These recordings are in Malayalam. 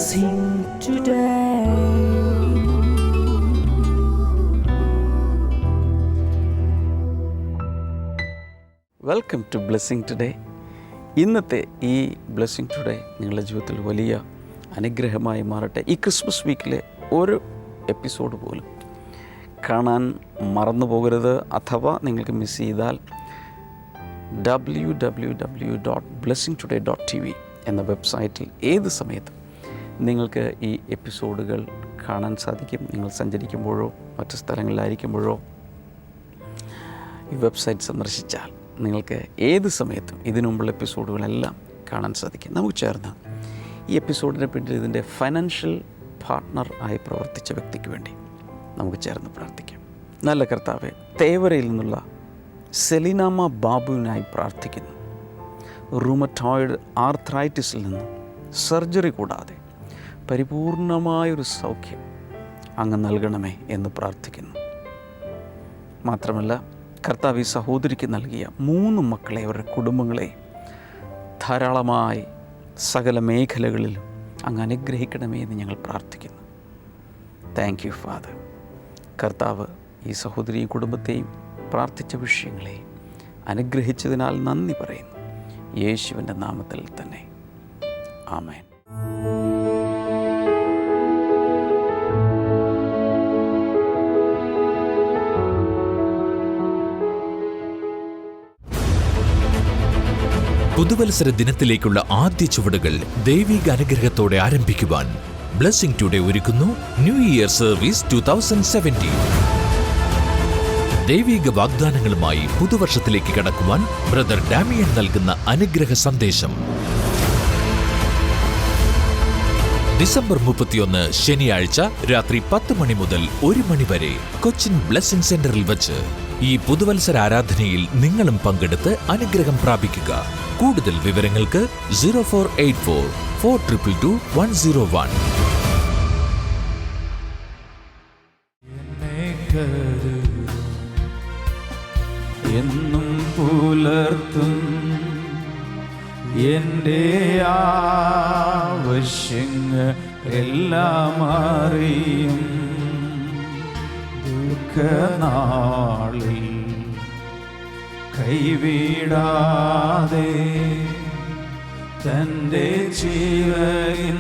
blessing today. Welcome to blessing today. ഇന്നത്തെ ഈ ബ്ലെസ്സിങ് ടുഡേ നിങ്ങളുടെ ജീവിതത്തിൽ വലിയ അനുഗ്രഹമായി മാറട്ടെ. ഈ ക്രിസ്മസ് വീക്കിലെ ഒരു എപ്പിസോഡ് പോലും കാണാൻ മറന്നു പോകരുത്. അഥവാ നിങ്ങൾക്ക് മിസ് ചെയ്താൽ www.blessingtoday.tv എന്ന വെബ്സൈറ്റിൽ ഏത് സമയത്തും നിങ്ങൾക്ക് ഈ എപ്പിസോഡുകൾ കാണാൻ സാധിക്കും. നിങ്ങൾ സഞ്ചരിക്കുമ്പോഴോ മറ്റു സ്ഥലങ്ങളിലായിരിക്കുമ്പോഴോ ഈ വെബ്സൈറ്റ് സന്ദർശിച്ചാൽ നിങ്ങൾക്ക് ഏത് സമയത്തും ഇതിനു മുമ്പുള്ള എപ്പിസോഡുകളെല്ലാം കാണാൻ സാധിക്കും. നമുക്ക് ചേർന്ന് ഈ എപ്പിസോഡിനെ പിന്നിൽ ഇതിൻ്റെ ഫൈനാൻഷ്യൽ പാർട്ട്ണർ ആയി പ്രവർത്തിച്ച വ്യക്തിക്ക് വേണ്ടി നമുക്ക് ചേർന്ന് പ്രാർത്ഥിക്കാം. നല്ല കർത്താവേ, തേവരയിൽ നിന്നുള്ള സെലിനാമ ബാബുവിനായി പ്രാർത്ഥിക്കുന്നു. റൂമറ്റോയിഡ് ആർത്രൈറ്റിസിൽ നിന്ന് സർജറി കൂടാതെ പരിപൂർണമായൊരു സൗഖ്യം അങ്ങ് നൽകണമേ എന്ന് പ്രാർത്ഥിക്കുന്നു. മാത്രമല്ല കർത്താവ് ഈ സഹോദരിക്ക് നൽകിയ 3 മക്കളെ, അവരുടെ കുടുംബങ്ങളെ ധാരാളമായി സകല മേഖലകളിലും അങ്ങ് അനുഗ്രഹിക്കണമേ എന്ന് ഞങ്ങൾ പ്രാർത്ഥിക്കുന്നു. Thank you father. കർത്താവ് ഈ സഹോദരിയും കുടുംബത്തെയും പ്രാർത്ഥിച്ച വിഷയങ്ങളെയും അനുഗ്രഹിച്ചതിനാൽ നന്ദി പറയുന്നു. യേശുവിൻ്റെ നാമത്തിൽ തന്നെ ആമേൻ. പുതുവത്സര ദിനത്തിലേക്കുള്ള ആദ്യ ചുവടുകൾ ദൈവിക അനുഗ്രഹത്തോടെ ആരംഭിക്കുവാൻ ബ്ലെസ്സിംഗ് ടുഡേ ഒരുക്കുന്നു ന്യൂ ഇയർ സർവീസ് 2017. ദൈവിക വാഗ്ദാനങ്ങളുമായി പുതുവർഷത്തിലേക്ക് കടക്കുവാൻ ബ്രദർ ഡാമിയൻ നൽകുന്ന അനുഗ്രഹ സന്ദേശം. ഡിസംബർ 31 ശനിയാഴ്ച രാത്രി 10 മണി മുതൽ 1 മണി വരെ കൊച്ചിൻ ബ്ലെസ്സിംഗ് സെന്ററിൽ വച്ച് ഈ പുതുവത്സര ആരാധനയിൽ നിങ്ങളും പങ്കെടുത്ത് അനുഗ്രഹം പ്രാപിക്കുക. കൂടുതൽ വിവരങ്ങൾക്ക് 0484 422 101. എന്നും പുലർത്തും എൻ്റെ ആവശ്യങ്ങൾ എല്ലാം അറിയും. ദുഃഖനാളിൽ കൈവിടാതെ തൻ്റെ ജീവൻ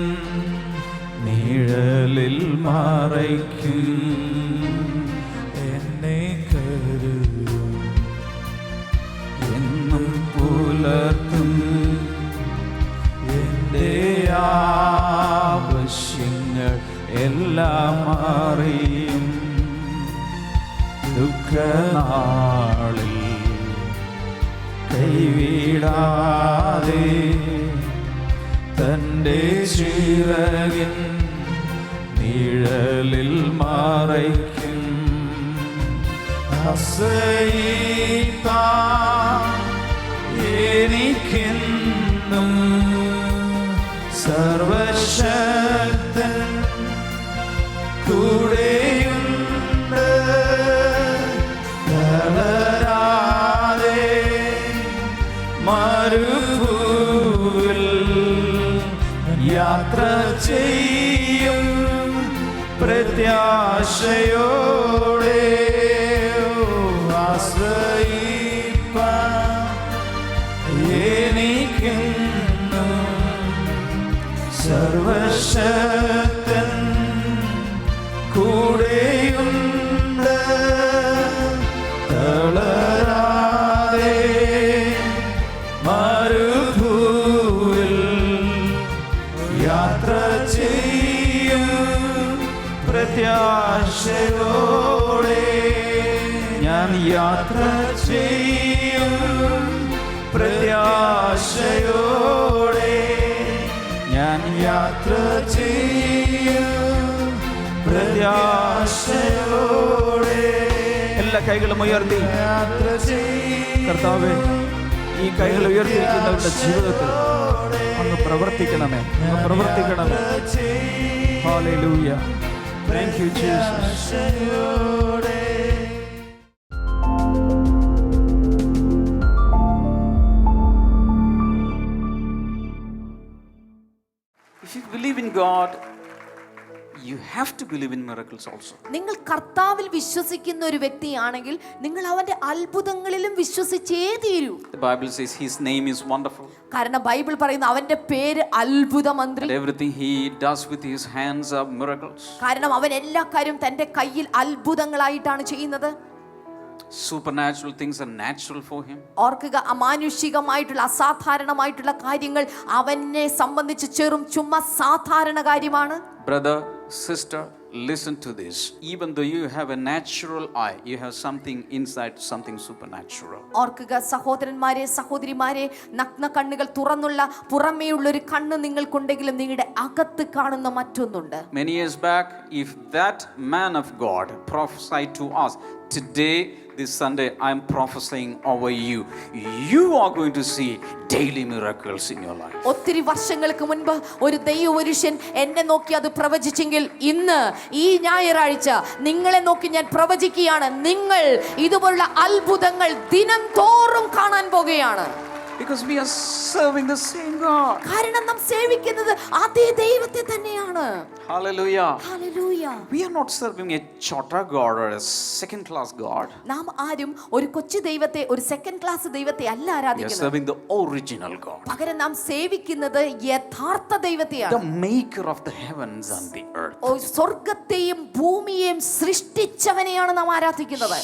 നിഴലിൽ മറയ്ക്കും. എന്നെ കരുതും എന്നും പുലർത്തും എൻ്റെ ആവശ്യങ്ങൾ എല്ലാം അറിയും. ദുഃഖനാളിൽ കൈവിടാതെ തൻ്റെ ചിറകിൻ നിഴലിൽ മറയ്ക്കും. എനിക്കെന്നും സർവശക്തൻ കൂടെയുണ്ട്. തളരാതെ മരുഭൂവിൽ യാത്ര ചെയ്യും പ്രത്യാശയോടെ. ആശ്രയിപ്പാൻ എനിക്കെന്നും സർവശക്തൻ കൂടെയുണ്ട്. തളരാതെ മരുഭൂവിൽ യാത്ര ചെയ്യും പ്രത്യാശയോടെ. ഞാൻ യാത്ര ചെയ്യും പ്രത്യാശയോടെ. ഞാൻ യാത്ര ചെയ്യും പ്രത്യാശയോടെ. എല്ലാ കൈകളും ഉയർത്തി യാത്ര ചെയ്യും. കർത്താവേ, ഈ കൈകൾ ഉയർത്തിയിരിക്കുന്നവരുടെ ജീവിതത്തിൽ അങ്ങ് പ്രവർത്തിക്കണമേ, അങ്ങ് പ്രവർത്തിക്കണമേ. Hallelujah. Thank you Jesus. If you believe in God, you have to believe in miracles also. നിങ്ങൾ കർത്താവിൽ വിശ്വസിക്കുന്ന ഒരു വ്യക്തിയാണെങ്കിൽ നിങ്ങൾ അവന്റെ അത്ഭുതങ്ങളിലും വിശ്വസിച്ചേ തീരൂ. The Bible says his name is wonderful. കാരണം ബൈബിൾ പറയുന്നു അവന്റെ പേര് അത്ഭുതമന്ത്രി. And everything he does with his hands are miracles. കാരണം അവൻ എല്ലാ കാര്യം തന്റെ കയ്യിൽ അത്ഭുതങ്ങളായിട്ടാണ് ചെയ്യുന്നത്. Supernatural things are natural for him. ഓർക്കുക, അമാനുഷികമായിട്ടുള്ള അസാധാരണമായിട്ടുള്ള കാര്യങ്ങൾ അവനെ സംബന്ധിച്ച് ചുമ്മാ സാധാരണ കാര്യമാണ്. Brother, sister, listen to this. Even though you have a natural eye, you have something inside, something supernatural. ഓർക്കുക സഹോദരന്മാരെ, സഹോദരിമാരെ, നഗ്ന കണ്ണുകൾ തുറന്നുള്ള പുറമേയുള്ള ഒരു കണ്ണ് നിങ്ങൾക്കുണ്ടെങ്കിലും നിങ്ങളുടെ അകത്ത് കാണുന്ന മറ്റൊന്നുണ്ട്. Many years back, if that man of God prophesied to us, today, this Sunday, I am prophesying over you. You are going to see daily miracles in your life. ഒത്തിരി വർഷങ്ങൾക്ക് മുൻപ് ഒരു ദൈവപുരുഷൻ എന്നെ നോക്കി അത് പ്രവചിച്ചെങ്കിൽ ഇന്ന് ഈ ഞായറാഴ്ച നിങ്ങളെ നോക്കി ഞാൻ പ്രവചിക്കുകയാണ്, നിങ്ങൾ ഇതുപോലുള്ള അത്ഭുതങ്ങൾ ദിനം തോറും കാണാൻ പോകുകയാണ്. Because we are serving the same God. കാരണം നാം സേവിക്കുന്നത് അതേ ദൈവത്തെ തന്നെയാണ്. Hallelujah. Hallelujah. We are not serving a chota God or a second class God. നാം ആരും ഒരു കൊച്ചു ദൈവത്തെ, ഒരു സെക്കൻഡ് ക്ലാസ് ദൈവത്തെ അല്ല We are ആരാധിക്കുന്നത്. serving the original God. പകരം നാം സേവിക്കുന്നത് യഥാർത്ഥ ദൈവത്തെയാണ്. The maker of the heavens and the earth. സ്വർഗ്ഗത്തെയും ഭൂമിയെയും സൃഷ്ടിച്ചവനെയാണ് നാം ആരാധിക്കുന്നത്.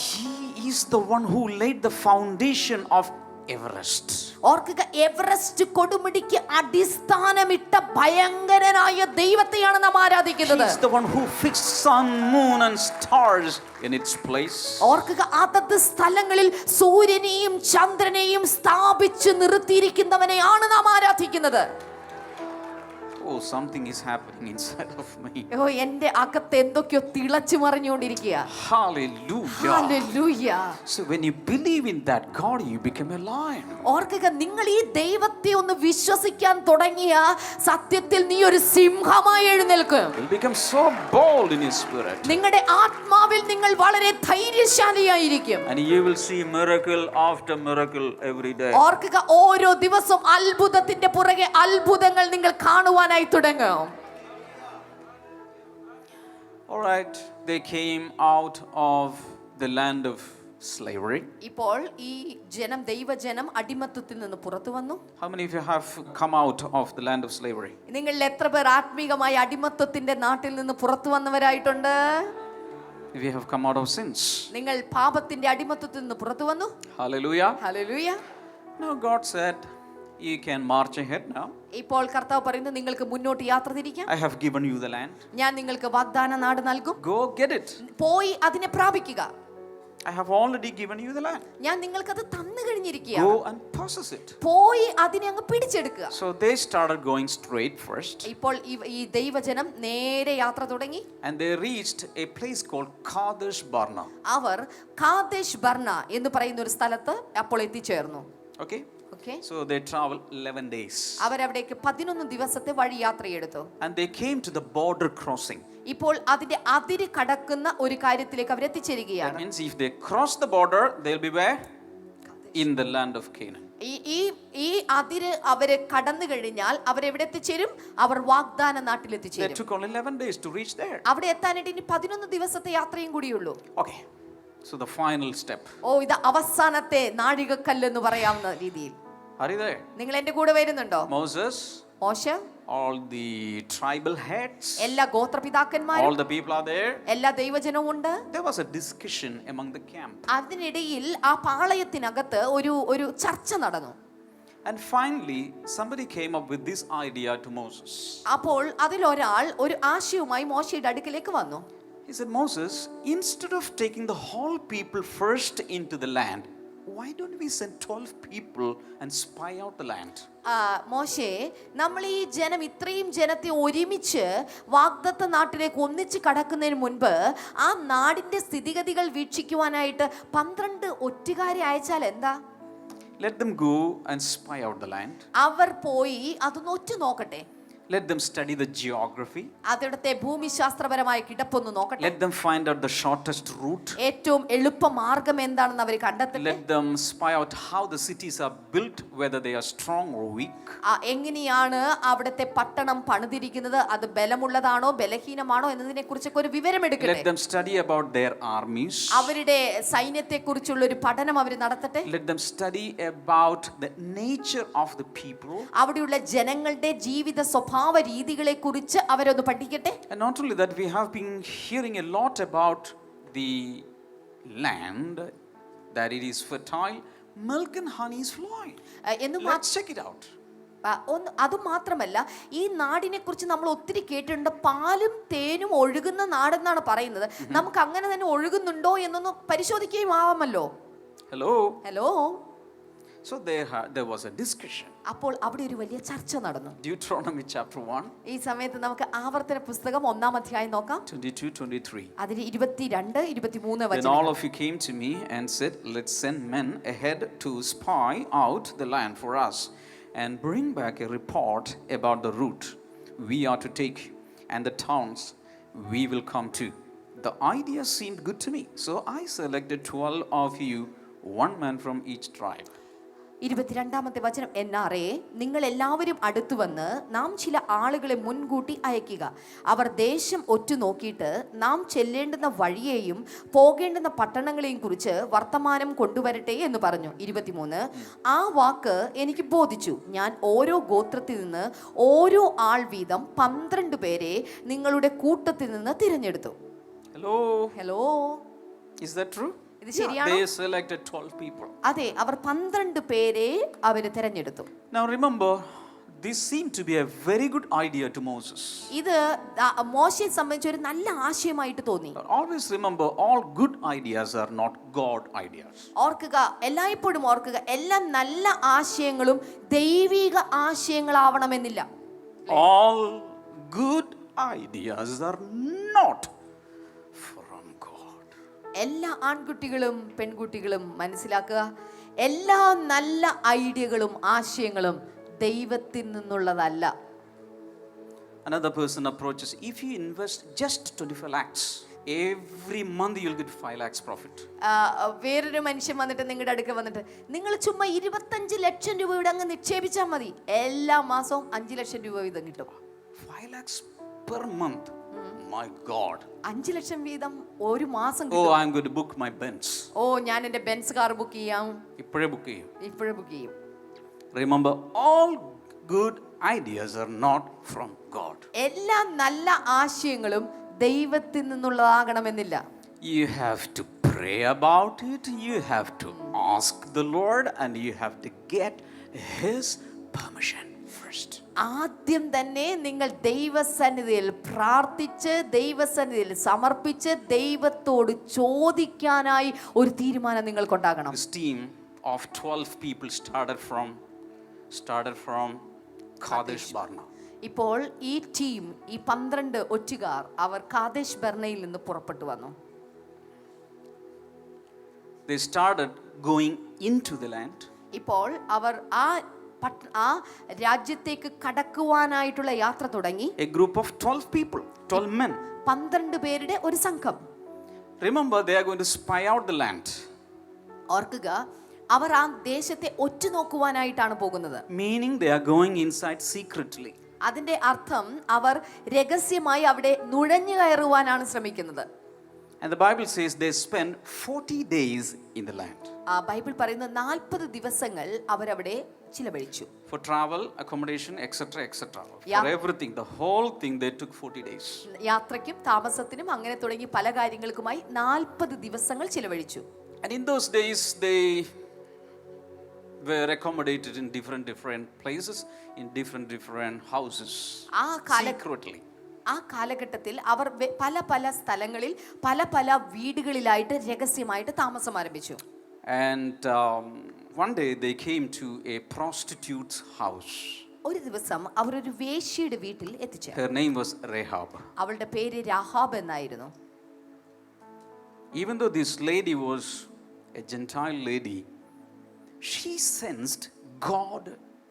He is the one who laid the foundation of Everest. ഓർക്കുക, എവറസ്റ്റ് കൊടുമുടിക്ക് അടിസ്ഥാനമിട്ട ഭയങ്കരനായ ദൈവത്തെയാണ് നാം ആരാധിക്കുന്നത്. He is the one who fixed sun, moon and stars in its place. ഓർക്കുക, അതത് സ്ഥലങ്ങളിൽ സൂര്യനെയും ചന്ദ്രനെയും സ്ഥാപിച്ചു നിർത്തിയിരിക്കുന്നവനെയാണ് നാം ആരാധിക്കുന്നത്. Oh, something is happening inside of me. ഓ, എന്റെ അകത്ത് എന്തൊക്കെയോ തിളച്ചു മറിഞ്ഞുകൊണ്ടിരിക്കുക. Hallelujah. Hallelujah. So when you believe in that God, you become a lion. ഓർക്കുക, നിങ്ങൾ ഈ ദൈവത്തെ ഒന്ന് വിശ്വസിക്കാൻ തുടങ്ങിയ സത്യത്തിൽ നീ ഒരു സിംഹമായി എഴുന്നേൽക്കും. You'll become so bold in your spirit. നിങ്ങളുടെ ആത്മാവിൽ നിങ്ങൾ വളരെ ധൈര്യശാലിയായിരിക്കും. And you will see miracle after miracle every day. ഓർക്കുക, ഓരോ ദിവസവും അത്ഭുതത്തിന്റെ പുറകെ അത്ഭുതങ്ങൾ നിങ്ങൾ കാണുവാനായി തുടങ്ങും. All right, they came out of the land of slavery. ഇപ്പോൾ ഈ ജനം, ദൈവജനം അടിമത്തത്തിൽ നിന്ന് പുറത്തു വന്നു. How many of you have come out of the land of slavery? നിങ്ങൾ എത്ര പേർ ആത്മീകമായ അടിമത്തത്തിന്റെ നാട്ടിൽ നിന്ന് പുറത്തു വന്നവരായിട്ടുണ്ട്? If you have come out of sins. നിങ്ങൾ പാപത്തിന്റെ അടിമത്തത്തിൽ നിന്ന് പുറത്തു വന്നു. Hallelujah. Hallelujah. Now God said, you can march ahead now. ഇപ്പോൾ കർത്താവ് പറയുന്നു, നിങ്ങൾക്ക് മുന്നോട്ട് യാത്ര തിരിക്കാം. I have given you the land. ഞാൻ നിങ്ങൾക്ക് വാഗ്ദാന നാട് നൽകും. Go get it. പോയി അതിനെ പ്രാപിക്കുക. I have already given you the land. ഞാൻ നിങ്ങൾക്കത് തന്നു കഴിഞ്ഞിരിക്കുകയാണ്. Go and possess it. പോയി അതിനെ അങ്ങ് പിടിച്ചെടുക്കുക. So they started going straight first. ഇപ്പോൾ ഈ ദൈവജനം നേരെ യാത്ര തുടങ്ങി. And they reached a place called Kadesh Barna. Our Kadesh burner എന്ന് പറയുന്ന ഒരു സ്ഥലത്ത് അപ്പോൾ എത്തിച്ചേർന്നു. Okay? Okay. So they traveled 11 days. അവരവിടേക്ക് 11 ദിവസത്തെ വഴി യാത്രയെടുത്തു. And they came to the border crossing. ഇപ്പോൾ അതിന്റെ അതിര് കടക്കുന്ന ഒരു കാര്യത്തിലേക്ക് അവർ That എത്തിച്ചേരുകയാണ്. means if they cross the border, they'll be where? In the land of Canaan. ഈ അതിര് അവര് കടന്നു കഴിഞ്ഞാൽ അവരെവിടെ എത്തിച്ചേരും? അവർ വാഗ്ദാന നാട്ടിൽ They എത്തിച്ചേരും. took only 11 days to reach there. അവിടെ എത്താനായിട്ട് ഇനി 11 ദിവസത്തെ യാത്രയും കൂടിയുള്ളൂ. Okay. So the final step. ഓ, ഇത് അവസാനത്തെ നാഴികക്കല്ല് എന്ന് പറയാവുന്ന രീതിയിൽ. Are you there? നിങ്ങൾ എന്റെ കൂടെ വരുന്നുണ്ടോ? Moses, മോശ, all the tribal heads, എല്ലാ ഗോത്രപിതാക്കന്മാരും, all the people are there. എല്ലാ ദൈവജനവും ഉണ്ട്. There was a discussion among the camp. അതിനിടയിൽ ആ പാളയത്തിനകത്ത് ഒരു ചർച്ച നടന്നു. And finally, somebody came up with this idea to Moses. അപ്പോൾ അതിലൊരാൾ ഒരു ആശയവുമായി മോശയുടെ അടുക്കിലേക്ക് വന്നു. He said, Moses, instead of taking the whole people first into the land, why don't we send 12 people and spy out the land? മോശേ, നമ്മൾ ഈ ജനം, ഇത്രയും ജനത്തെ ഒരുമിച്ച് വാഗ്ദത്ത നാട്ടിലേക്ക് ഒന്നിച്ച് കടക്കുന്നതിന് മുൻപ് ആ നാടിന്റെ സ്ഥിതിഗതികൾ വീക്ഷിക്കുവാനായിട്ട് 12 ഒറ്റുകാരെ അയച്ചാൽ എന്താ? Let them go and spy out the land. അവർ പോയി അതൊന്ന് ഒറ്റ നോക്കട്ടെ. Let them study the geography. അതിടത്തെ ഭൂമിശാസ്ത്രപരമായ കിടപ്പൊന്ന് നോക്കട്ടെ. Let them find out the shortest route. ഏറ്റവും എളുപ്പ മാർഗം എന്താണെന്ന് അവർ കണ്ടെത്തട്ടെ. Let them spy out how the cities are built, whether they are strong or weak. എങ്ങനെയാണ് അവിടുത്തെ പട്ടണം പണിതിരിക്കുന്നത്, അത് ബലമുള്ളതാണോ ബലഹീനമാണോ എന്നതിനെ കുറിച്ചൊക്കെ ഒരു വിവരം എടുക്കട്ടെ. Let them study about their armies. അവരുടെ സൈന്യത്തെ കുറിച്ചുള്ള ഒരു പഠനം അവർ നടത്തട്ടെ. Let them study about the nature of the people. അവിടെയുള്ള ജനങ്ങളുടെ ജീവിത സ്വഭാവ രീതികളെ കുറിച്ച് അവരൊന്ന് പഠിക്കട്ടെ. And not only that, we have been hearing a lot about the land, that it is fertile, milk and honey is flowing. Let's check it out. അതുമാത്രമല്ല, ഈ നാടിനെ കുറിച്ച് നമ്മൾ ഒത്തിരി കേട്ടിട്ടുണ്ട്. പാലും തേനും ഒഴുകുന്ന നാടെന്നാണ് പറയുന്നത്. നമുക്ക് അങ്ങനെ തന്നെ ഒഴുകുന്നുണ്ടോ എന്നൊന്ന് പരിശോധിക്കുകയും ആവാമല്ലോ. Hello. So there was a discussion. അപ്പോൾ അവിടെ ഒരു വലിയ ചർച്ച നടന്നു. Deuteronomy chapter 1. ഈ സമയത്ത് നമുക്ക് ആവർത്തന പുസ്തകം 1-ാം അധ്യായം നോക്കാം. 22-23. അതിൽ 22-23 Then all of you came to me and said, let's send men ahead to spy out the land for us and bring back a report about the route we are to take and the towns we will come to. The idea seemed good to me, so I selected 12 of you, one man from each tribe. 22-ാമത്തെ വചനം. എന്നാറേ, നിങ്ങൾ എല്ലാവരും അടുത്തു വന്ന് നാം ചില ആളുകളെ മുൻകൂട്ടി അയക്കുക. അവർ ദേശം ഒറ്റുനോക്കിയിട്ട് നാം ചെല്ലേണ്ടുന്ന വഴിയെയും പോകേണ്ടുന്ന പട്ടണങ്ങളെയും കുറിച്ച് വർത്തമാനം കൊണ്ടുവരട്ടെ എന്ന് പറഞ്ഞു. 23. ആ വാക്ക് എനിക്ക് ബോധിച്ചു. ഞാൻ ഓരോ ഗോത്രത്തിൽ നിന്ന് ഓരോ ആൾ വീതം 12 പേരെ നിങ്ങളുടെ കൂട്ടത്തിൽ നിന്ന് തിരഞ്ഞെടുത്തു. ഹലോ. Is that true? ഇത് ശരിയാണോ? They selected 12 people. അതെ, അവർ 12 പേരെ അവര് തിരഞ്ഞെടുത്തു. Now remember, this seemed to be a very good idea to Moses. ഇത് മോശയെ സംബന്ധിച്ച് ഒരു നല്ല ആശയമായിട്ട് തോന്നി. Always remember, all good ideas are not God ideas. ഓർക്കുക, എല്ലായ്പ്പോഴും ഓർക്കുക, എല്ലാ നല്ല ആശയങ്ങളും ദൈവിക ആശയങ്ങളാവണമെന്നില്ല. All good ideas are not from God. എല്ലാ ആൺകുട്ടികളും പെൺകുട്ടികളും മനസ്സിലാക്കുക, എല്ലാ നല്ല ഐഡിയകളും ആശയങ്ങളും ദൈവത്തിൽ നിന്നുള്ളതല്ല. Another person approaches, if you invest just 25 lakhs, every month you'll get 5 lakhs profit. വേറൊരു മനുഷ്യൻ വന്നിട്ട് നിങ്ങളുടെ അടുക്ക വന്നിട്ട്, നിങ്ങൾ ചുമ്മാ 25 ലക്ഷം രൂപയുടെ അങ്ങ് നിക്ഷേപിച്ചാൽ മതി, എല്ലാ മാസവും 5 ലക്ഷം രൂപ വീതം കിട്ടും. 5 lakhs per month. My God. 5 ലക്ഷം വീതം ഒരു മാസം Oh, കിട്ടും. I'm going to book my Benz. ഞാൻ എൻ്റെ ബെൻസ് കാർ ബുക്ക് ചെയ്യാം. ഇപ്പോഴേ ബുക്ക് ചെയ്യും. Remember, all good ideas are not from God. എല്ലാ നല്ല ആശയങ്ങളും ദൈവത്തിൽ നിന്നുള്ളതാകണമെന്നില്ല. You have to pray about it, you have to ask the Lord, and you have to get His permission first. ആദ്യം തന്നെ നിങ്ങൾ ദൈവസന്നിധിയിൽ പ്രാർത്ഥിച്ച് ദൈവസന്നിധിയിൽ സമർപ്പിച്ച് ദൈവത്തോട് ചോദിക്കാനായി ഒരു തീരുമാനം നിങ്ങൾക്കുണ്ടാകണം. This team of 12 people started from Kadesh Barnea. ഇപ്പോൾ ഈ ടീം, ഈ 12 ഒറ്റുകാർ, അവർ കാദേശ് ബർണയിൽ നിന്ന് പുറപ്പെട്ടു വന്നു. They started going into the land. ഇപ്പോൾ അവർ ആ രാജ്യത്തേക്ക് കടക്കുവാനായിട്ടുള്ള യാത്ര തുടങ്ങി. A group of 12 people, 12 men. 12 പേരുടെ ഒരു സംഘം. Remember, they are going to spy out the land. ഓർക്കുക, അവർ ആ ദേശത്തെ ഒറ്റുനോക്കുവാനായിട്ടാണ് പോകുന്നത്. Meaning they are going inside secretly. അതിന്റെ അർത്ഥം അവർ രഹസ്യമായി അവിടെ നുഴഞ്ഞു കയറുവാനാണ് ശ്രമിക്കുന്നത്. And the Bible says they spent 40 days in the land. Bible പറയുന്ന 40 ദിവസങ്ങൾ അവരവിടെ ചിലവഴിച്ചു. For travel, accommodation, etc. For everything, the whole thing, they took 40 days. യാത്രയ്ക്കും താമസത്തിനും അങ്ങനെ തുടങ്ങി പല കാര്യങ്ങൾക്കുമായി 40 ദിവസങ്ങൾ ചിലവഴിച്ചു. And in those days, they were accommodated in different places, in different houses, secretly. ആ കാലഘട്ടത്തിൽ അവർ പല സ്ഥലങ്ങളിൽ പല വീടുകളിലായിട്ട് രഹസ്യമായിട്ട് താമസം ആരംഭിച്ചു. And one day they came to a prostitute's house. ഒരു ദിവസം അവർ ഒരു വേശ്യയുടെ വീട്ടിൽ എത്തിച്ചേർന്നു. Her name was Rahab. അവളുടെ പേര് രാഹാബ് എന്നായിരുന്നു. Even though this lady was a Gentile lady, she sensed God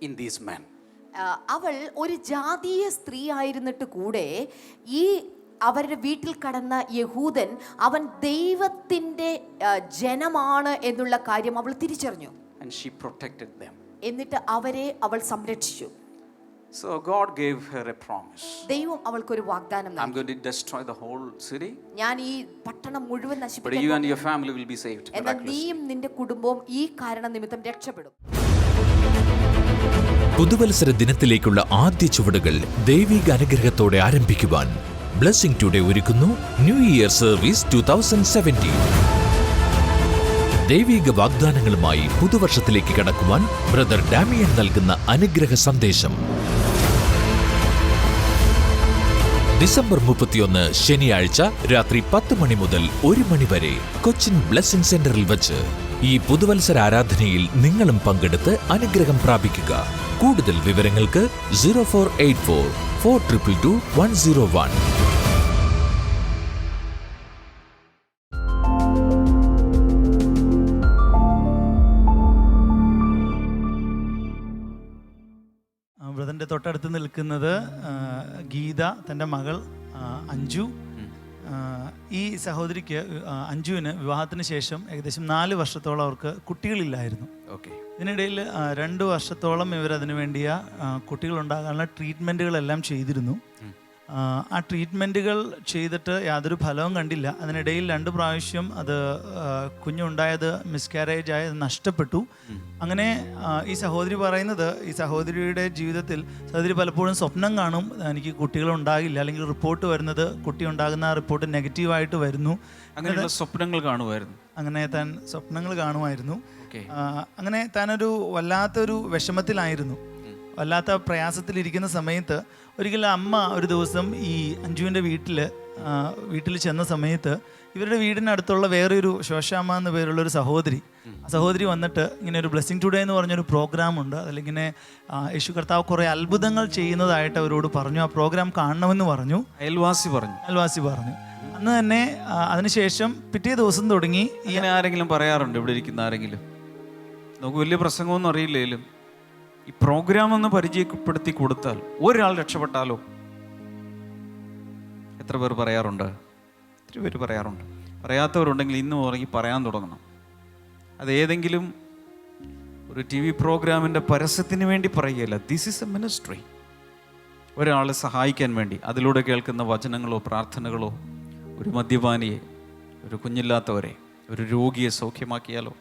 in these men. അവൾ ഒരു ജാതീയ സ്ത്രീ ആയിരുന്നിട്ട് കൂടെ ഈ അവരുടെ വീട്ടിൽ കടന്ന യഹൂദൻ അവൻ ദൈവത്തിൻ്റെ ജനമാണ് എന്നുള്ള കാര്യം അവൾ തിരിച്ചറിഞ്ഞു. And she protected them. എന്നിട്ട് അവരെ അവൾ സംരക്ഷിച്ചു. So God gave her a promise. ദൈവം അവൾക്കൊരു വാഗ്ദാനം I'm going to destroy the whole city. ഞാൻ ഈ പട്ടണം മുഴുവൻ But you നശിപ്പിക്കും. and your family will be saved. എന്നാൽ നീയും നിന്റെ കുടുംബവും ഈ കാരണം നിമിത്തം രക്ഷപ്പെടും. പുതുവത്സര ദിനത്തിലേക്കുള്ള ആദ്യ ചുവടുകൾ ദൈവിക അനുഗ്രഹത്തോടെ ആരംഭിക്കുവാൻ ബ്ലെസ്സിംഗ് ടുഡേ ഒരുക്കുന്നു ന്യൂ ഇയർ സർവീസ് 2017. ദൈവിക വാഗ്ദാനങ്ങളുമായി പുതുവർഷത്തിലേക്ക് കടക്കുവാൻ ബ്രദർ ഡാമിയൻ നൽകുന്ന അനുഗ്രഹ സന്ദേശം. ഡിസംബർ 31 ശനിയാഴ്ച രാത്രി 10 മണി മുതൽ 1 മണി വരെ കൊച്ചിൻ ബ്ലെസ്സിംഗ് സെന്ററിൽ വച്ച് ഈ പുതുവത്സര ആരാധനയിൽ നിങ്ങളും പങ്കെടുത്ത് അനുഗ്രഹം പ്രാപിക്കുക. കൂടുതൽ വിവരങ്ങൾക്ക് 0484 422 101. ബ്രദറിൻ്റെ തൊട്ടടുത്ത് നിൽക്കുന്നത് ഗീത, തൻ്റെ മകൾ അഞ്ജു. ഈ സഹോദരിക്ക് അഞ്ജുവിന് വിവാഹത്തിന് ശേഷം ഏകദേശം 4 വർഷത്തോളം അവർക്ക് കുട്ടികളില്ലായിരുന്നു. ഇതിനിടയിൽ 2 വർഷത്തോളം ഇവരതിനു വേണ്ടിയ കുട്ടികളുണ്ടാകാനുള്ള ട്രീറ്റ്മെൻറ്റുകളെല്ലാം ചെയ്തിരുന്നു. ആ ട്രീറ്റ്മെൻറ്റുകൾ ചെയ്തിട്ട് യാതൊരു ഫലവും കണ്ടില്ല. അതിനിടയിൽ 2 പ്രാവശ്യം അത് കുഞ്ഞുണ്ടായത് മിസ്കാരേജ് ആയത് നഷ്ടപ്പെട്ടു. അങ്ങനെ ഈ സഹോദരി പറയുന്നത്, ഈ സഹോദരിയുടെ ജീവിതത്തിൽ സഹോദരി പലപ്പോഴും സ്വപ്നം കാണും, എനിക്ക് കുട്ടികളുണ്ടാകില്ല, അല്ലെങ്കിൽ റിപ്പോർട്ട് വരുന്നത് കുട്ടി ഉണ്ടാകുന്ന റിപ്പോർട്ട് നെഗറ്റീവായിട്ട് വരുന്നു. അങ്ങനെ സ്വപ്നങ്ങൾ കാണുമായിരുന്നു. അങ്ങനെ താൻ സ്വപ്നങ്ങൾ കാണുമായിരുന്നു. അങ്ങനെ താനൊരു വല്ലാത്തൊരു വിഷമത്തിലായിരുന്നു, വല്ലാത്ത പ്രയാസത്തിലിരിക്കുന്ന സമയത്ത് ഒരിക്കൽ അമ്മ ഒരു ദിവസം ഈ അഞ്ജുവിൻ്റെ വീട്ടിൽ ചെന്ന സമയത്ത് ഇവരുടെ വീടിനടുത്തുള്ള വേറൊരു ശോശാമ്മ എന്ന പേരുള്ളൊരു സഹോദരി വന്നിട്ട് ഇങ്ങനെ ഒരു ബ്ലെസ്സിംഗ് ടുഡേ എന്ന് പറഞ്ഞൊരു പ്രോഗ്രാമുണ്ട്, അതിലിങ്ങനെ യേശു കർത്താവ് കുറേ അത്ഭുതങ്ങൾ ചെയ്യുന്നതായിട്ട് അവരോട് പറഞ്ഞു. ആ പ്രോഗ്രാം കാണണമെന്ന് പറഞ്ഞു. അയൽവാസി പറഞ്ഞു. അന്ന് തന്നെ അതിനുശേഷം പിറ്റേ ദിവസം തുടങ്ങി. ആരെങ്കിലും പറയാറുണ്ട്, ഇവിടെ ഇരിക്കുന്ന ആരെങ്കിലും, നമുക്ക് വലിയ പ്രസംഗമൊന്നും അറിയില്ലേലും ഈ പ്രോഗ്രാം ഒന്ന് പരിചയപ്പെടുത്തി കൊടുത്താൽ ഒരാൾ രക്ഷപ്പെട്ടാലോ? എത്ര പേർ പറയാറുണ്ട്? ഒത്തിരി പേര് പറയാറുണ്ട്. പറയാത്തവരുണ്ടെങ്കിൽ ഇന്ന് തുടങ്ങി പറയാൻ തുടങ്ങണം. അത് ഏതെങ്കിലും ഒരു TV പ്രോഗ്രാമിൻ്റെ പരസ്യത്തിന് വേണ്ടി പറയുകയല്ല. This is A ministry. ഒരാളെ സഹായിക്കാൻ വേണ്ടി അതിലൂടെ കേൾക്കുന്ന വചനങ്ങളോ പ്രാർത്ഥനകളോ ഒരു മദ്യപാനിയെ, ഒരു കുഞ്ഞില്ലാത്തവരെ, ഒരു രോഗിയെ സൗഖ്യമാക്കിയാലോ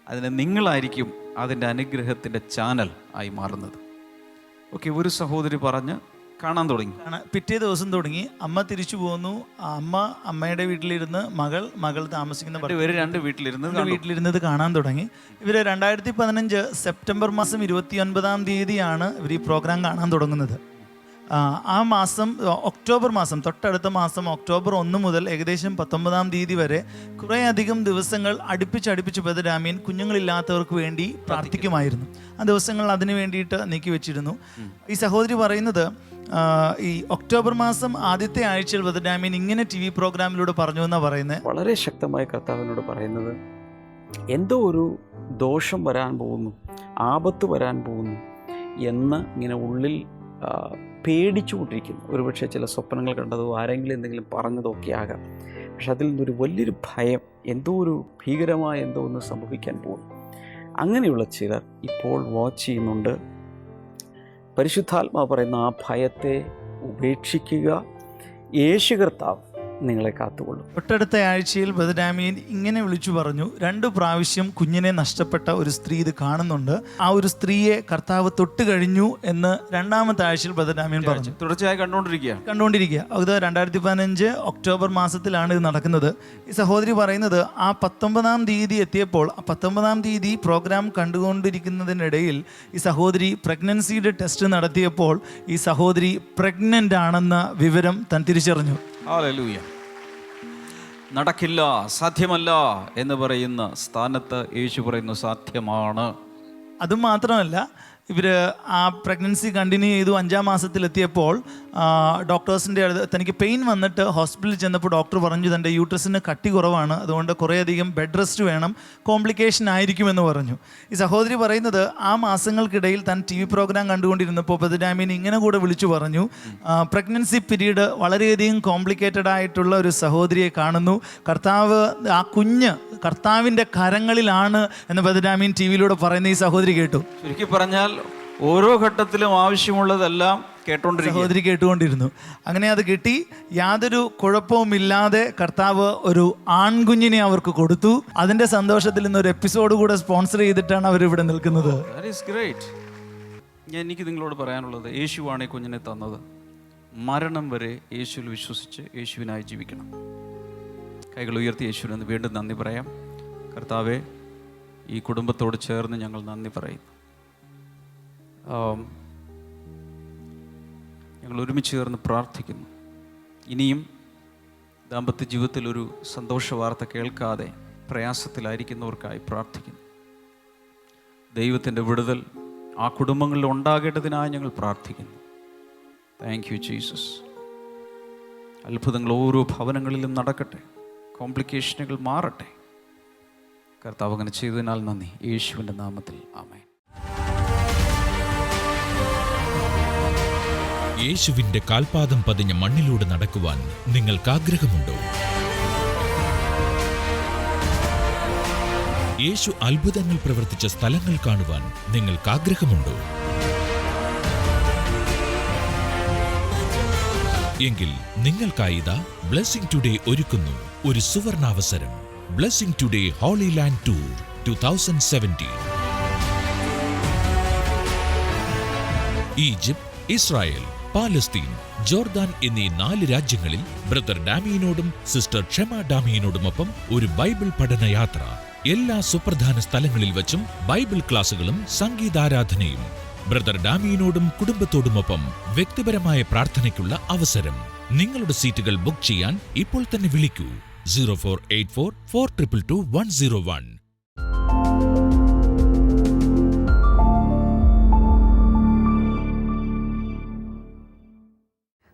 അതിന് നിങ്ങളായിരിക്കും അതിൻ്റെ അനുഗ്രഹത്തിൻ്റെ ചാനൽ ആയി മാറുന്നത്. ഓക്കെ, ഒരു സഹോദരി പറഞ്ഞ് കാണാൻ തുടങ്ങി. പിറ്റേ ദിവസം തുടങ്ങി. അമ്മ തിരിച്ചു പോന്നു. അമ്മയുടെ വീട്ടിലിരുന്ന് മകൾ താമസിക്കുന്ന രണ്ട് വീട്ടിലിരുന്നത് കാണാൻ തുടങ്ങി. ഇവർ 2015 സെപ്റ്റംബർ മാസം 29-ാം തീയതിയാണ് ഇവർ ഈ പ്രോഗ്രാം കാണാൻ തുടങ്ങുന്നത്. ആ മാസം ഒക്ടോബർ മാസം, തൊട്ടടുത്ത മാസം ഒക്ടോബർ 1 മുതൽ ഏകദേശം 19-ാം തീയതി വരെ കുറേ അധികം ദിവസങ്ങൾ അടുപ്പിച്ച് ബ്രദർ ഡാമിയൻ കുഞ്ഞുങ്ങളില്ലാത്തവർക്ക് വേണ്ടി പ്രാർത്ഥിക്കുമായിരുന്നു. ആ ദിവസങ്ങൾ അതിനു വേണ്ടിയിട്ട് നീക്കി വെച്ചിരുന്നു. ഈ സഹോദരി പറയുന്നത്, ഈ ഒക്ടോബർ മാസം ആദ്യത്തെ ആഴ്ചയിൽ ബ്രദർ ഡാമിയൻ ഇങ്ങനെ TV പ്രോഗ്രാമിലൂടെ പറഞ്ഞു എന്നാണ് പറയുന്നത്. വളരെ ശക്തമായ കർത്താവിനോട് പറയുന്നത്, എന്തോ ഒരു ദോഷം വരാൻ പോകുന്നു, ആപത്ത് വരാൻ പോകുന്നു എന്ന് ഇങ്ങനെ ഉള്ളിൽ പേടിച്ചുകൊണ്ടിരിക്കുന്നു. ഒരുപക്ഷെ ചില സ്വപ്നങ്ങൾ കണ്ടതോ ആരെങ്കിലും എന്തെങ്കിലും പറഞ്ഞതോ ഒക്കെ ആകാം. പക്ഷെ അതിൽ നിന്നൊരു വലിയൊരു ഭയം, എന്തോ ഒരു ഭീകരമായ എന്തോ ഒന്ന് സംഭവിക്കാൻ പോകുന്നു. അങ്ങനെയുള്ള ചിലർ ഇപ്പോൾ വാച്ച് ചെയ്യുന്നുണ്ട്. പരിശുദ്ധാത്മാവ് പറയുന്ന ആ ഭയത്തെ ഉപേക്ഷിക്കുക. യേശു കർത്താവ് നിങ്ങളെ കാത്തുകൊള്ളും. തൊട്ടടുത്ത ആഴ്ചയിൽ ബ്രദർ ഡാമിയൻ ഇങ്ങനെ വിളിച്ചു പറഞ്ഞു, 2 പ്രാവശ്യം കുഞ്ഞിനെ നഷ്ടപ്പെട്ട ഒരു സ്ത്രീ ഇത് കാണുന്നുണ്ട്. ആ ഒരു സ്ത്രീയെ കർത്താവ് തൊട്ട് കഴിഞ്ഞു എന്ന് 2-ാമത്തെ ആഴ്ചയിൽ ബ്രദർ ഡാമിയൻ പറഞ്ഞു. തുടർച്ചയായി കണ്ടുകൊണ്ടിരിക്കുക. അത് 2015 ഒക്ടോബർ മാസത്തിലാണ് ഇത് നടക്കുന്നത്. ഈ സഹോദരി പറയുന്നത്, ആ 19-ാം തീയതി എത്തിയപ്പോൾ, 19-ാം തീയതി പ്രോഗ്രാം കണ്ടുകൊണ്ടിരിക്കുന്നതിനിടയിൽ ഈ സഹോദരി പ്രഗ്നൻസിയുടെ ടെസ്റ്റ് നടത്തിയപ്പോൾ ഈ സഹോദരി പ്രഗ്നൻ്റ് ആണെന്ന വിവരം താൻ തിരിച്ചറിഞ്ഞു. ഹല്ലേലൂയ. നടക്കില്ല, സാധ്യമല്ല എന്ന് പറയുന്ന സ്ഥാനത്ത് യേശു പറയുന്നു സാധ്യമാണ്. അതുമാത്രമല്ല, ഇവർ ആ പ്രഗ്നൻസി കണ്ടിന്യൂ ചെയ്തു. 5-ാം മാസത്തിലെത്തിയപ്പോൾ ഡോക്ടേഴ്സിൻ്റെ തനിക്ക് പെയിൻ വന്നിട്ട് ഹോസ്പിറ്റലിൽ ചെന്നപ്പോൾ ഡോക്ടർ പറഞ്ഞു തൻ്റെ യൂട്രസിന് കട്ടി കുറവാണ്, അതുകൊണ്ട് കുറേയധികം ബെഡ് റെസ്റ്റ് വേണം, കോംപ്ലിക്കേഷൻ ആയിരിക്കുമെന്ന് പറഞ്ഞു. ഈ സഹോദരി പറയുന്നത് ആ മാസങ്ങൾക്കിടയിൽ താൻ TV പ്രോഗ്രാം കണ്ടുകൊണ്ടിരുന്നപ്പോൾ ബദനാമീൻ ഇങ്ങനെ കൂടെ വിളിച്ചു പറഞ്ഞു, പ്രഗ്നൻസി പീരീഡ് വളരെയധികം കോംപ്ലിക്കേറ്റഡ് ആയിട്ടുള്ള ഒരു സഹോദരിയെ കാണുന്നു, കർത്താവ് ആ കുഞ്ഞ് കർത്താവിൻ്റെ കരങ്ങളിലാണ് എന്ന് ബദനാമീൻ TV-യിലൂടെ പറയുന്ന ഈ സഹോദരി കേട്ടു. ചുരുക്കി പറഞ്ഞാൽ ഓരോ ഘട്ടത്തിലും ആവശ്യമുള്ളതെല്ലാം സഹോദരി കേട്ടുകൊണ്ടിരുന്നു. അങ്ങനെ അത് കിട്ടി. യാതൊരു കുഴപ്പവുമില്ലാതെ കർത്താവ് ഒരു ആൺകുഞ്ഞിനെ അവർക്ക് കൊടുത്തു. അതിൻ്റെ സന്തോഷത്തിൽ ഇന്ന് ഒരു എപ്പിസോഡ് കൂടെ സ്പോൺസർ ചെയ്തിട്ടാണ് അവരിവിടെ നിൽക്കുന്നത്. എനിക്ക് നിങ്ങളോട് പറയാനുള്ളത്, യേശുവാണ് ഈ കുഞ്ഞിനെ തന്നത്. മരണം വരെ യേശുവിൽ വിശ്വസിച്ച് യേശുവിനായി ജീവിക്കണം. കൈകൾ ഉയർത്തി യേശുവിന് വീണ്ടും നന്ദി പറയാം. കർത്താവെ, ഈ കുടുംബത്തോട് ചേർന്ന് ഞങ്ങൾ നന്ദി പറയുന്നു. ഞങ്ങൾ ഒരുമിച്ച് ചേർന്ന് പ്രാർത്ഥിക്കുന്നു. ഇനിയും ദാമ്പത്യ ജീവിതത്തിൽ ഒരു സന്തോഷ വാർത്ത കേൾക്കാതെ പ്രയാസത്തിലായിരിക്കുന്നവർക്കായി പ്രാർത്ഥിക്കുന്നു. ദൈവത്തിൻ്റെ വിടുതൽ ആ കുടുംബങ്ങളിൽ ഉണ്ടാകേണ്ടതിനായി ഞങ്ങൾ പ്രാർത്ഥിക്കുന്നു. Thank you Jesus. അത്ഭുതങ്ങൾ ഓരോ ഭവനങ്ങളിലും നടക്കട്ടെ, കോംപ്ലിക്കേഷനുകൾ മാറട്ടെ. കർത്താവ് അങ്ങനെ ചെയ്തതിനാൽ നന്ദി. യേശുവിൻ്റെ നാമത്തിൽ ആമേൻ. യേശുവിന്റെ കാൽപാദം പതിഞ്ഞ മണ്ണിലൂടെ നടക്കുവാൻ നിങ്ങൾക്ക് ആഗ്രഹമുണ്ടോ? യേശു അത്ഭുതങ്ങൾ പ്രവർത്തിച്ച സ്ഥലങ്ങൾ കാണുവാൻ നിങ്ങൾക്ക് ആഗ്രഹമുണ്ടോ? എങ്കിൽ നിങ്ങൾക്കായിതാ ബ്ലെസ്സിംഗ് ടുഡേ ഒരുക്കുന്നു ഒരു സുവർണാവസരം. Blessing today holy land tour 2017. Egypt, Israel, Palestine, Jordan എന്നീ 4 രാജ്യങ്ങളിൽ ബ്രദർ ഡാമിയനോടും സിസ്റ്റർ ക്ഷമ ഡാമിയനോടുമൊപ്പം ഒരു ബൈബിൾ പഠനയാത്ര. എല്ലാ സുപ്രധാന സ്ഥലങ്ങളിൽ വച്ചും ബൈബിൾ ക്ലാസുകളും സംഗീതാരാധനയും. ബ്രദർ ഡാമിയനോടും കുടുംബത്തോടുമൊപ്പം വ്യക്തിപരമായ പ്രാർത്ഥനയ്ക്കുള്ള അവസരം. നിങ്ങളുടെ സീറ്റുകൾ ബുക്ക് ചെയ്യാൻ ഇപ്പോൾ തന്നെ വിളിക്കൂ 0484 422 101.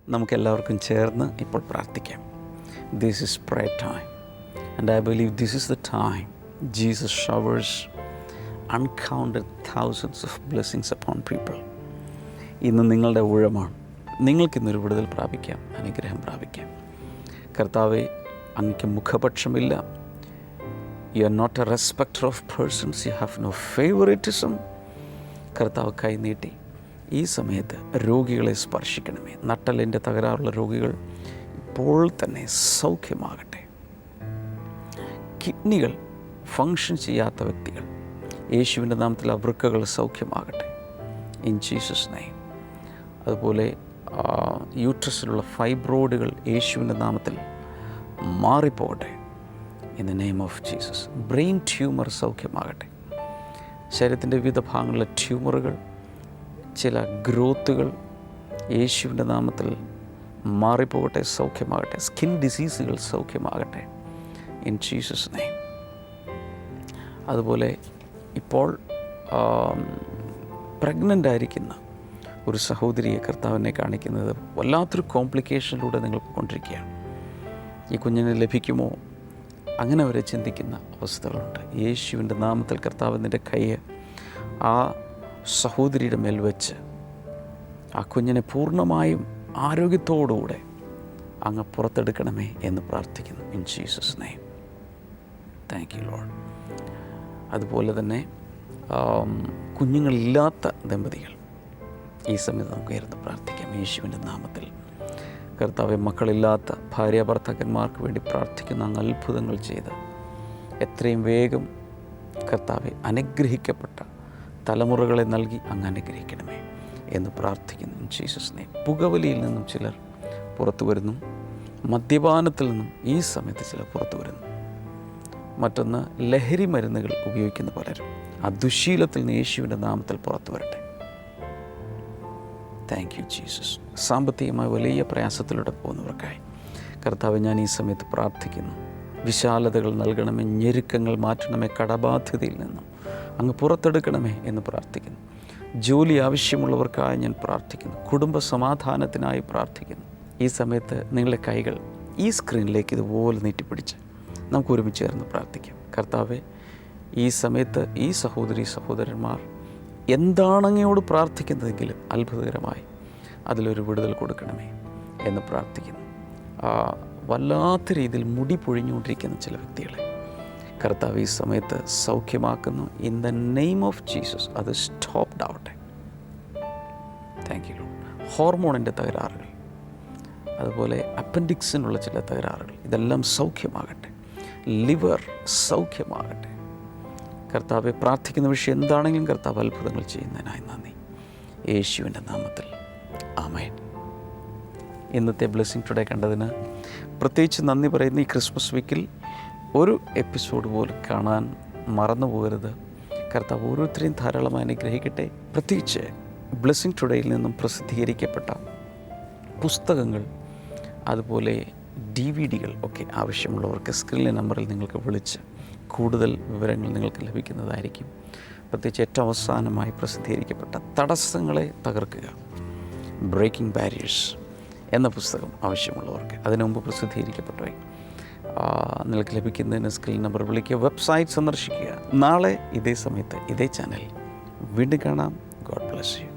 നമുക്കെല്ലാവർക്കും ചേർന്ന് ഇപ്പോൾ പ്രാർത്ഥിക്കാം. This is prayer time and I believe this is the time Jesus showers uncounted thousands of blessings upon people. ഇന്ന് നിങ്ങളുടെ ഊഴമാണ്. നിങ്ങൾക്കിന്നൊരു വിടുതൽ പ്രാപിക്കാം, അനുഗ്രഹം പ്രാപിക്കാം. കർത്താവെ, അങ്ങക്ക് മുഖപക്ഷമില്ല. You are not a respecter of persons, you have no favouritism. കർത്താവ് കൈനീട്ടി ഈ സമയത്ത് രോഗികളെ സ്പർശിക്കണമേ. നട്ടലിൻ്റെ തകരാറുള്ള രോഗികൾ ഇപ്പോൾ തന്നെ സൗഖ്യമാകട്ടെ. കിഡ്നികൾ ഫങ്ഷൻ ചെയ്യാത്ത വ്യക്തികൾ, യേശുവിൻ്റെ നാമത്തിൽ വൃക്കകൾ സൗഖ്യമാകട്ടെ ഇൻ ജീസസ് നെയിം. അതുപോലെ യൂട്രസിലുള്ള ഫൈബ്രോയിഡുകൾ യേശുവിൻ്റെ നാമത്തിൽ മാറിപ്പോകട്ടെ in the name of Jesus. Brain tumour സൗഖ്യമാകട്ടെ. ശരീരത്തിൻ്റെ വിവിധ ഭാഗങ്ങളിലെ ട്യൂമറുകൾ, ചില ഗ്രോത്തുകൾ യേശുവിൻ്റെ നാമത്തിൽ മാറിപ്പോകട്ടെ, സൗഖ്യമാകട്ടെ. സ്കിൻ ഡിസീസുകൾ സൗഖ്യമാകട്ടെ ഇൻ ജീസസ് നെയിം. അതുപോലെ ഇപ്പോൾ പ്രഗ്നൻ്റ് ആയിരിക്കുന്ന ഒരു സഹോദരിയെ കർത്താവിനെ കാണിക്കുന്നത് വല്ലാത്തൊരു കോംപ്ലിക്കേഷനിലൂടെ നിങ്ങൾ കൊണ്ടിരിക്കുകയാണ്. ഈ കുഞ്ഞിനെ ലഭിക്കുമോ അങ്ങനെ അവരെ ചിന്തിക്കുന്ന അവസ്ഥകളുണ്ട്. യേശുവിൻ്റെ നാമത്തിൽ കർത്താവിൻ്റെ കൈ ആ സഹോദരിയുടെ മേൽ വെച്ച് ആ കുഞ്ഞിനെ പൂർണ്ണമായും ആരോഗ്യത്തോടുകൂടെ അങ്ങ് പുറത്തെടുക്കണമേ എന്ന് പ്രാർത്ഥിക്കുന്നു in Jesus name. Thank you Lord. അതുപോലെ തന്നെ കുഞ്ഞുങ്ങളില്ലാത്ത ദമ്പതികൾ ഈ സമയത്ത് നമുക്ക് ഉയർന്ന് പ്രാർത്ഥിക്കാം യേശുവിൻ്റെ നാമത്തിൽ. കർത്താവെ, മക്കളില്ലാത്ത ഭാര്യ ഭർത്താക്കന്മാർക്ക് വേണ്ടി പ്രാർത്ഥിക്കുന്ന അങ്ങ് അത്ഭുതങ്ങൾ ചെയ്ത് എത്രയും വേഗം കർത്താവെ അനുഗ്രഹിക്കപ്പെട്ട തലമുറകളെ നൽകി അങ്ങ് അനുഗ്രഹിക്കണമേ എന്ന് പ്രാർത്ഥിക്കുന്നു ഇൻ ജീസസ് നെയിം. പുകവലിയിൽ നിന്നും ചിലർ പുറത്തു വരുന്നു. മദ്യപാനത്തിൽ നിന്നും ഈ സമയത്ത് ചിലർ പുറത്തു വരുന്നു. മറ്റൊന്ന്, ലഹരി മരുന്നുകൾ ഉപയോഗിക്കുന്ന പലരും ആ ദുശ്ശീലത്തിൽ നിന്ന് യേശുവിൻ്റെ നാമത്തിൽ പുറത്തു വരട്ടെ. Thank you Jesus. സാമ്പത്തികമായ വലിയ പ്രയാസത്തിലൂടെ പോകുന്നവർക്കായി കർത്താവ് ഞാൻ ഈ സമയത്ത് പ്രാർത്ഥിക്കുന്നു. വിശാലതകൾ നൽകണമേ, ഞെരുക്കങ്ങൾ മാറ്റണമേ, കടബാധ്യതയിൽ നിന്നും അങ്ങ് പുറത്തെടുക്കണമേ എന്ന് പ്രാർത്ഥിക്കുന്നു. ജോലി ആവശ്യമുള്ളവർക്കായി ഞാൻ പ്രാർത്ഥിക്കുന്നു. കുടുംബ സമാധാനത്തിനായി പ്രാർത്ഥിക്കുന്നു. ഈ സമയത്ത് നിങ്ങളുടെ കൈകൾ ഈ സ്ക്രീനിലേക്ക് ഇതുപോലെ നീട്ടിപ്പിടിച്ച് നമുക്ക് ഒരുമിച്ച് ചേർന്ന് പ്രാർത്ഥിക്കാം. കർത്താവെ, ഈ സമയത്ത് ഈ സഹോദരന്മാർ എന്താണ് അങ്ങയോട് പ്രാർത്ഥിക്കുന്നതെങ്കിലും അത്ഭുതകരമായി അതിലൊരു വിടുതൽ കൊടുക്കണമേ എന്ന് പ്രാർത്ഥിക്കുന്നു. വല്ലാത്ത രീതിയിൽ മുടി പൊഴിഞ്ഞുകൊണ്ടിരിക്കുന്ന ചില വ്യക്തികളെ കർത്താവ് ഈ സമയത്ത് സൗഖ്യമാക്കുന്നു. In the name of Jesus അത് സ്റ്റോപ്ഡ് ആവട്ടെ. Thank you Lord. ഹോർമോണിൻ്റെ തകരാറുകൾ, അതുപോലെ അപ്പൻഡിക്സിനുള്ള ചില തകരാറുകൾ, ഇതെല്ലാം സൗഖ്യമാകട്ടെ. ലിവർ സൗഖ്യമാകട്ടെ. കർത്താവെ, പ്രാർത്ഥിക്കുന്ന വിഷയം എന്താണെങ്കിലും കർത്താവ് അത്ഭുതങ്ങൾ ചെയ്യുന്നതിനായി നന്ദി. യേശുവിൻ്റെ നാമത്തിൽ ആമേൻ. ഇന്നത്തെ ബ്ലെസ്സിങ് ടുഡേ കണ്ടതിന് പ്രത്യേകിച്ച് നന്ദി പറയുന്ന ഈ ക്രിസ്മസ് വീക്കിൽ ഒരു എപ്പിസോഡ് പോലും കാണാൻ മറന്നു പോകരുത്. കർത്താവ് ഓരോരുത്തരെയും ധാരാളമായി അനുഗ്രഹിക്കട്ടെ. പ്രത്യേകിച്ച് ബ്ലെസ്സിങ് ടുഡേയിൽ നിന്നും പ്രസിദ്ധീകരിക്കപ്പെട്ട പുസ്തകങ്ങൾ, അതുപോലെ DVD-കൾ ഒക്കെ ആവശ്യമുള്ളവർക്ക് സ്ക്രീനിലെ നമ്പറിൽ നിങ്ങൾക്ക് വിളിച്ച് കൂടുതൽ വിവരങ്ങൾ നിങ്ങൾക്ക് ലഭിക്കുന്നതായിരിക്കും. പ്രത്യേകിച്ച് ഏറ്റവും അവസാനമായി പ്രസിദ്ധീകരിക്കപ്പെട്ട തടസ്സങ്ങളെ തകർക്കുക, ബ്രേക്കിംഗ് ബാരിയേഴ്സ് എന്ന പുസ്തകം ആവശ്യമുള്ളവർക്ക്, അതിനു മുമ്പ് പ്രസിദ്ധീകരിക്കപ്പെട്ടവ നിങ്ങൾക്ക് ലഭിക്കുന്നതിന് സ്ക്രീൻ നമ്പർ വിളിക്കുക, വെബ്സൈറ്റ് സന്ദർശിക്കുക. നാളെ ഇതേ സമയത്ത് ഇതേ ചാനൽ വീണ്ടും കാണാം. God bless you.